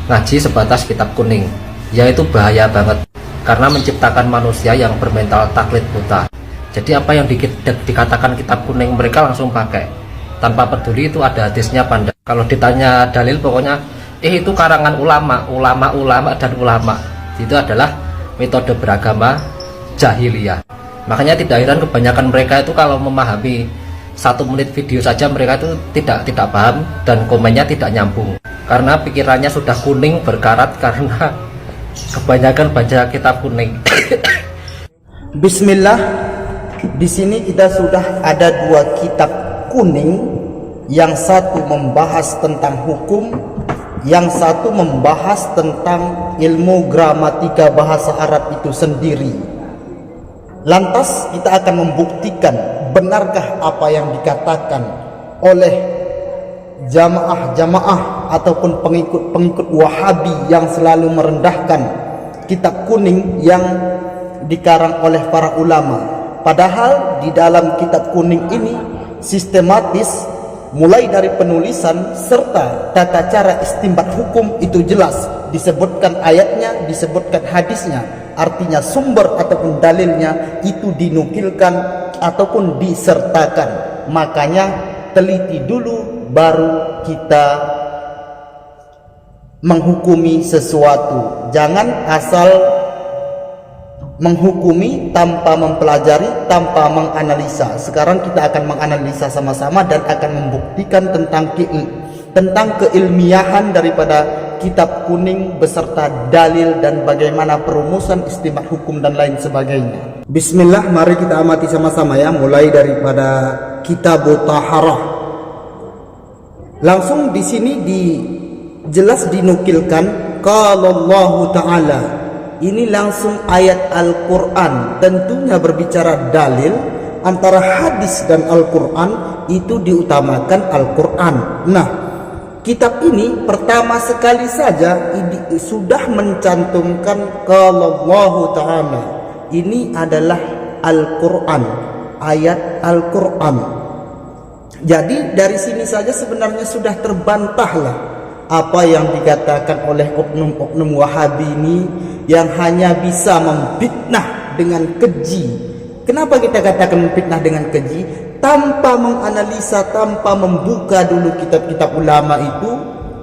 ngaji sebatas kitab kuning, yaitu bahaya banget karena menciptakan manusia yang bermental taklid buta. Jadi apa yang dikatakan kitab kuning mereka langsung pakai tanpa peduli itu ada hadisnya apa enggak. Kalau ditanya dalil pokoknya itu karangan ulama dan ulama. Itu adalah metode beragama jahiliyah. Makanya tidak heran kebanyakan mereka itu kalau memahami 1 menit video saja mereka itu tidak paham dan komennya tidak nyambung karena pikirannya sudah kuning berkarat karena kebanyakan baca kitab kuning. Bismillah. Di sini kita sudah ada 2 kitab kuning, yang satu membahas tentang hukum, yang satu membahas tentang ilmu gramatika bahasa Arab itu sendiri. Lantas kita akan membuktikan benarkah apa yang dikatakan oleh jamaah ataupun pengikut Wahabi yang selalu merendahkan kitab kuning yang dikarang oleh para ulama. Padahal di dalam kitab kuning ini sistematis mulai dari penulisan serta tata cara istinbat hukum itu jelas disebutkan ayatnya, disebutkan hadisnya. Artinya sumber ataupun dalilnya itu dinukilkan ataupun disertakan. Makanya teliti dulu baru kita menghukumi sesuatu. Jangan asal menghukumi tanpa mempelajari, tanpa menganalisa. Sekarang kita akan menganalisa sama-sama dan akan membuktikan tentang keilmiahan daripada kitab kuning beserta dalil dan bagaimana perumusan istinbat hukum dan lain sebagainya. Bismillah, mari kita amati sama-sama ya, mulai daripada kitab Taharah. Langsung di sini jelas dinukilkan kalau Allah Ta'ala. Ini langsung ayat Al-Quran. Tentunya berbicara dalil antara hadis dan Al-Quran itu diutamakan Al-Quran. Nah, kitab ini pertama sekali saja sudah mencantumkan kalau Allah Ta'ala. Ini adalah Al-Quran, ayat Al-Quran. Jadi dari sini saja sebenarnya sudah terbantahlah apa yang dikatakan oleh oknum-oknum Wahabi ini yang hanya bisa memfitnah dengan keji. Kenapa kita katakan memfitnah dengan keji? Tanpa menganalisa, tanpa membuka dulu kitab-kitab ulama itu,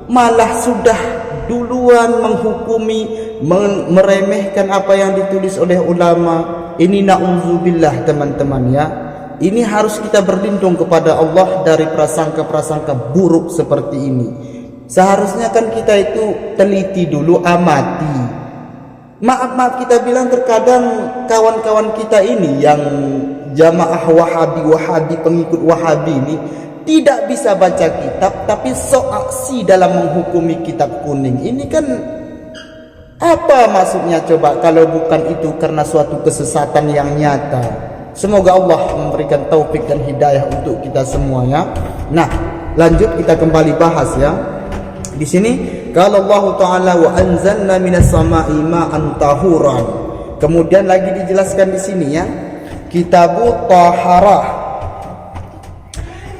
malah sudah duluan menghukumi, meremehkan apa yang ditulis oleh ulama. Ini na'udzubillah teman-teman ya. Ini harus kita berlindung kepada Allah dari prasangka-prasangka buruk seperti ini. Seharusnya kan kita itu teliti dulu, amati. Maaf kita bilang terkadang kawan-kawan kita ini yang jamaah Wahabi, pengikut Wahabi ini tidak bisa baca kitab tapi sok aksi dalam menghukumi kitab kuning. Ini kan apa maksudnya coba kalau bukan itu karena suatu kesesatan yang nyata. Semoga Allah memberikan taufik dan hidayah untuk kita semuanya. Nah, lanjut kita kembali bahas ya. Di sini kalau Allah Ta'ala wa anzalna minas sama'i ma'an tahuran. Kemudian lagi dijelaskan di sini ya. Kitabut Taharah.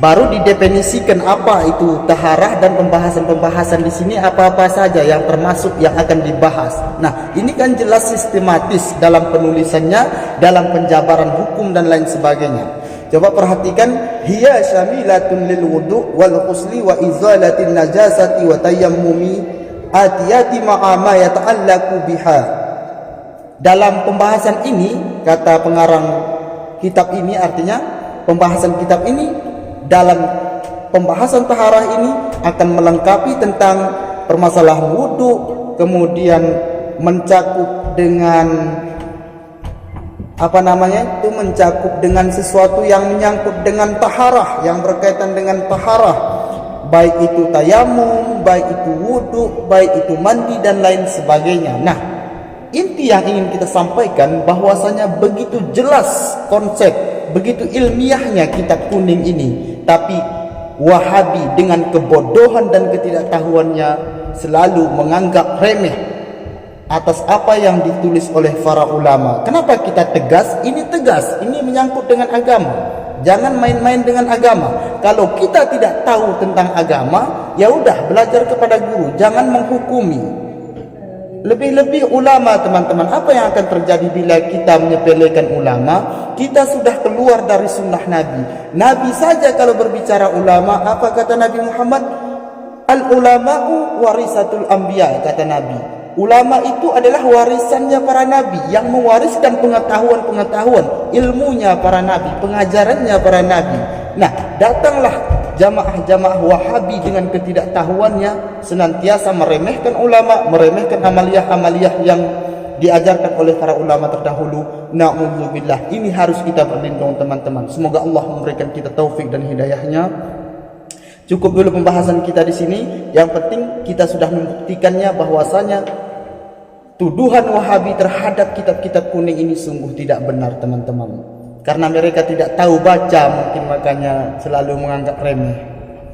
Baru didefinisikan apa itu taharah dan pembahasan-pembahasan di sini apa-apa saja yang termasuk yang akan dibahas. Nah, ini kan jelas sistematis dalam penulisannya, dalam penjabaran hukum dan lain sebagainya. Coba perhatikan, hiya syamilatun lil wudu wal ghusli wa izalatin najasati wa tayammumi atiyati ma'a ma yata'allaqu biha. Dalam pembahasan ini, kata pengarang kitab ini, artinya pembahasan kitab ini dalam pembahasan taharah ini akan melengkapi tentang permasalahan wudu, kemudian mencakup dengan mencakup dengan sesuatu yang menyangkut dengan taharah, yang berkaitan dengan taharah, baik itu tayamum, baik itu wudu, baik itu mandi dan lain sebagainya. Nah, inti yang ingin kita sampaikan bahwasanya begitu jelas konsep, begitu ilmiahnya kitab kuning ini, tapi Wahabi dengan kebodohan dan ketidaktahuannya selalu menganggap remeh atas apa yang ditulis oleh para ulama. Kenapa kita tegas? Ini tegas, ini menyangkut dengan agama. Jangan main-main dengan agama. Kalau kita tidak tahu tentang agama, ya udah belajar kepada guru, jangan menghukumi. Lebih-lebih ulama, teman-teman, apa yang akan terjadi bila kita menyepelekan ulama? Kita sudah keluar dari sunnah Nabi. Nabi saja kalau berbicara ulama, apa kata Nabi Muhammad? Al-ulama'u warisatul anbiya, kata Nabi. Ulama itu adalah warisannya para nabi, yang mewariskan pengetahuan-pengetahuan, ilmunya para nabi, pengajarannya para nabi. Nah, datanglah jamaah-jamaah Wahabi dengan ketidaktahuannya, senantiasa meremehkan ulama, meremehkan amaliyah-amaliyah yang diajarkan oleh para ulama terdahulu. Na'udzubillah. Ini harus kita berlindung, teman-teman. Semoga Allah memberikan kita taufik dan hidayahnya. Cukup dulu pembahasan kita di sini. Yang penting kita sudah membuktikannya bahwasanya tuduhan Wahabi terhadap kitab-kitab kuning ini sungguh tidak benar, teman-teman. Karena mereka tidak tahu baca, mungkin makanya selalu menganggap remeh.